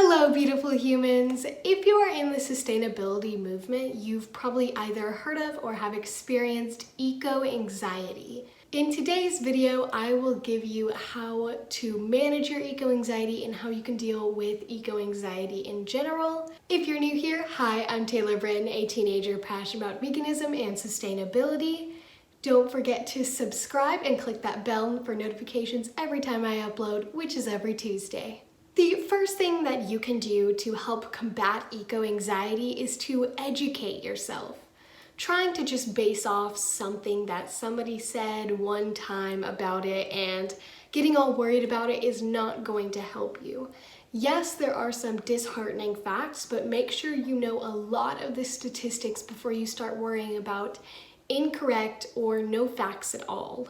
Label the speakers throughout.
Speaker 1: Hello, beautiful humans. If you are in the sustainability movement, you've probably either heard of or have experienced eco-anxiety. In today's video, I will give you how to manage your eco-anxiety and how you can deal with eco-anxiety in general. If you're new here, hi, I'm Taylor Britton, a teenager passionate about veganism and sustainability. Don't forget to subscribe and click that bell for notifications every time I upload, which is every Tuesday. The first thing that you can do to help combat eco-anxiety is to educate yourself. Trying to just base off something that somebody said one time about it and getting all worried about it is not going to help you. Yes, there are some disheartening facts, but make sure you know a lot of the statistics before you start worrying about incorrect or no facts at all.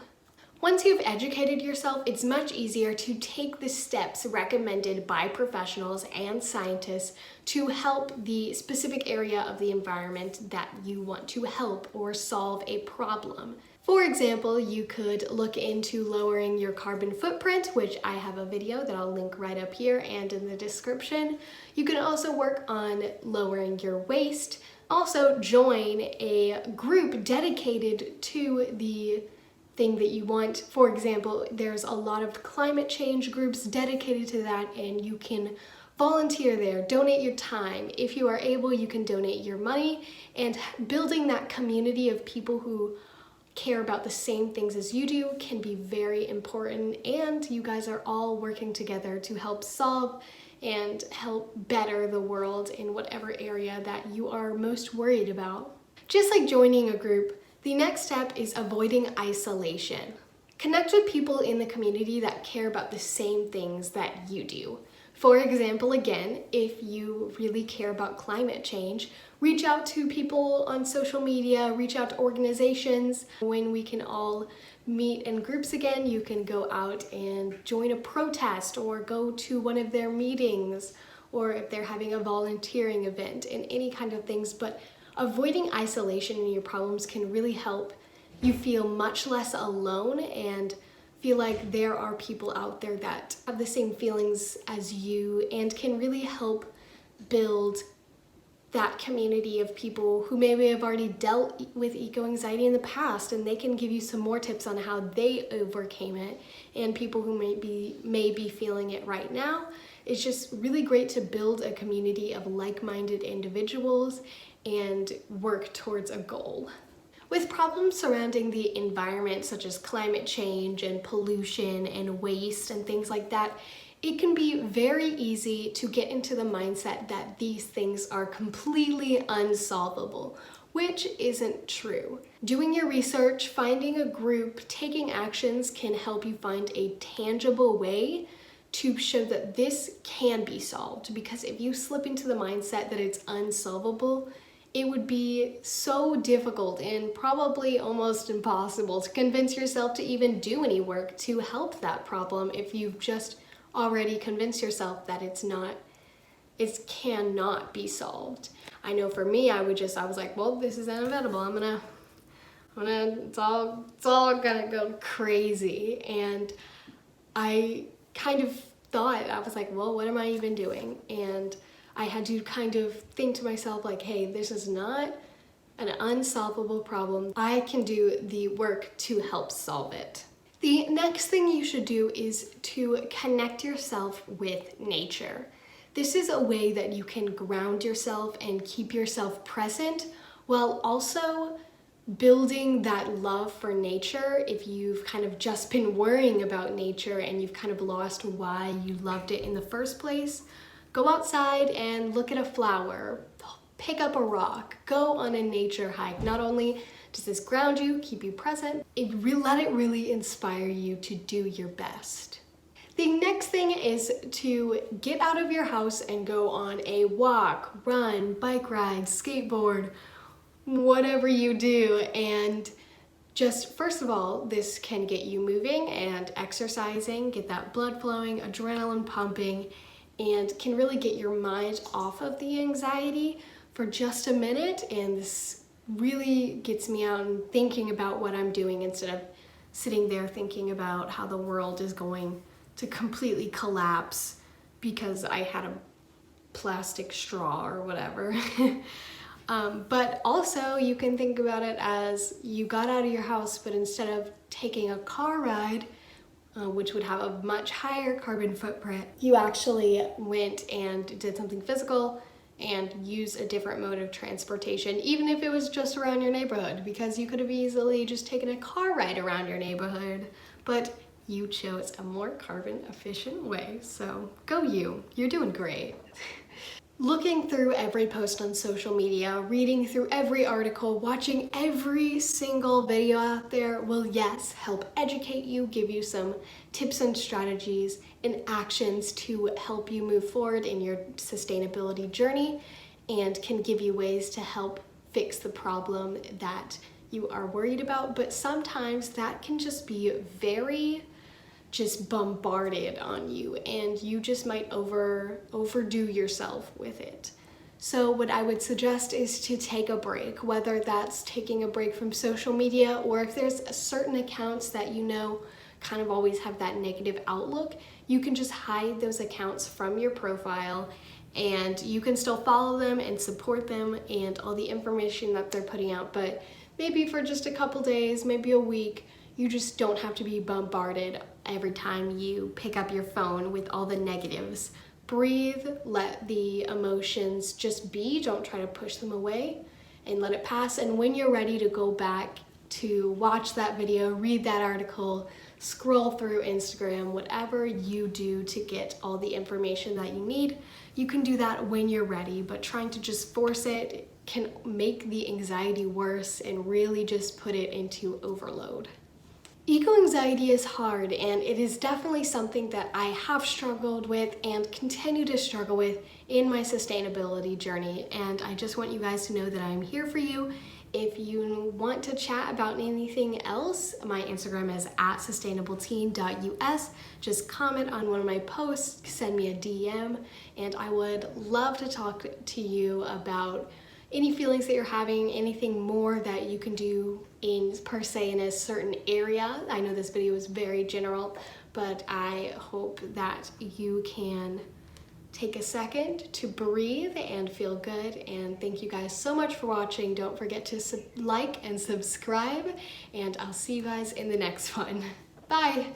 Speaker 1: Once you've educated yourself, it's much easier to take the steps recommended by professionals and scientists to help the specific area of the environment that you want to help or solve a problem. For example, you could look into lowering your carbon footprint, which I have a video that I'll link right up here and in the description. You can also work on lowering your waste. Also, join a group dedicated to the thing that you want. For example, there's a lot of climate change groups dedicated to that, and you can volunteer there, donate your time. If you are able, you can donate your money, and building that community of people who care about the same things as you do can be very important, and you guys are all working together to help solve and help better the world in whatever area that you are most worried about. Just like joining a group, the next step is avoiding isolation. Connect with people in the community that care about the same things that you do. For example, again, if you really care about climate change, reach out to people on social media, reach out to organizations. When we can all meet in groups again, you can go out and join a protest or go to one of their meetings, or if they're having a volunteering event and any kind of things. But avoiding isolation in your problems can really help you feel much less alone and feel like there are people out there that have the same feelings as you and can really help build that community of people who maybe have already dealt with eco-anxiety in the past, and they can give you some more tips on how they overcame it, and people who may be feeling it right now. It's just really great to build a community of like-minded individuals and work towards a goal. With problems surrounding the environment, such as climate change and pollution and waste and things like that, it can be very easy to get into the mindset that these things are completely unsolvable, which isn't true. Doing your research, finding a group, taking actions can help you find a tangible way to show that this can be solved. Because if you slip into the mindset that it's unsolvable, it would be so difficult and probably almost impossible to convince yourself to even do any work to help that problem if you've just already convinced yourself that it cannot be solved. I know for me, I was like, well, this is inevitable. It's all gonna go crazy. And I kind of thought, I was like, well, what am I even doing? And I had to kind of think to myself like, hey, this is not an unsolvable problem. I can do the work to help solve it. The next thing you should do is to connect yourself with nature. This is a way that you can ground yourself and keep yourself present while also building that love for nature. If you've kind of just been worrying about nature and you've kind of lost why you loved it in the first place, go outside and look at a flower, pick up a rock, go on a nature hike. Not only does this ground you, keep you present, let it really inspire you to do your best. The next thing is to get out of your house and go on a walk, run, bike ride, skateboard, whatever you do. And just first of all, this can get you moving and exercising, get that blood flowing, adrenaline pumping, and can really get your mind off of the anxiety for just a minute. And this really gets me out and thinking about what I'm doing instead of sitting there thinking about how the world is going to completely collapse because I had a plastic straw or whatever. But also you can think about it as you got out of your house, but instead of taking a car ride, which would have a much higher carbon footprint, you actually went and did something physical and used a different mode of transportation, even if it was just around your neighborhood, because you could have easily just taken a car ride around your neighborhood, but you chose a more carbon efficient way. So go you, you're doing great. Looking through every post on social media, reading through every article, watching every single video out there will, yes, help educate you, give you some tips and strategies and actions to help you move forward in your sustainability journey, and can give you ways to help fix the problem that you are worried about. But sometimes that can just be very bombarded on you, and you just might overdo yourself with it. So what I would suggest is to take a break, whether that's taking a break from social media, or if there's certain accounts that you know kind of always have that negative outlook, you can just hide those accounts from your profile, and you can still follow them and support them and all the information that they're putting out. But maybe for just a couple days, maybe a week, you just don't have to be bombarded every time you pick up your phone with all the negatives. Breathe, let the emotions just be, don't try to push them away, and let it pass. And when you're ready to go back to watch that video, read that article, scroll through Instagram, whatever you do to get all the information that you need, you can do that when you're ready. But trying to just force it can make the anxiety worse and really just put it into overload. Eco-anxiety is hard, and it is definitely something that I have struggled with and continue to struggle with in my sustainability journey. And I just want you guys to know that I'm here for you. If you want to chat about anything else, my Instagram is @sustainableteen.us. Just comment on one of my posts, send me a DM, and I would love to talk to you about any feelings that you're having, anything more that you can do in a certain area. I know this video is very general, but I hope that you can take a second to breathe and feel good. And thank you guys so much for watching. Don't forget to like and subscribe, and I'll see you guys in the next one. Bye.